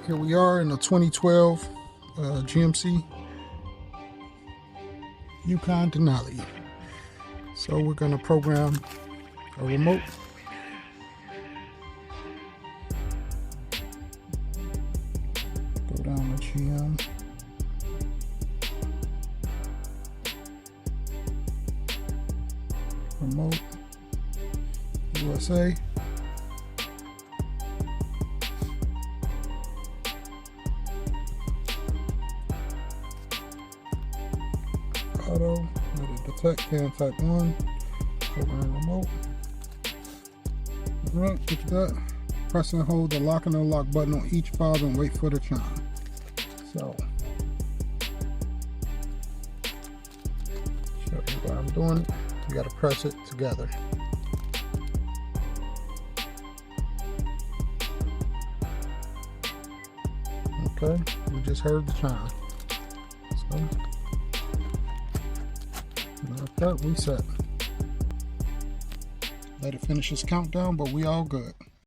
Here we are in a 2012 GMC Yukon Denali. So we're going to program a remote. Go down to GM. Remote. USA. Auto, let it detect, can type 1, program remote. Alright, get that. Press and hold the lock and unlock button on each fob and wait for the chime. So, show you what I'm doing. You gotta press it together. Okay, we just heard the chime. So, like that, reset. Let it finish its countdown, but we all good.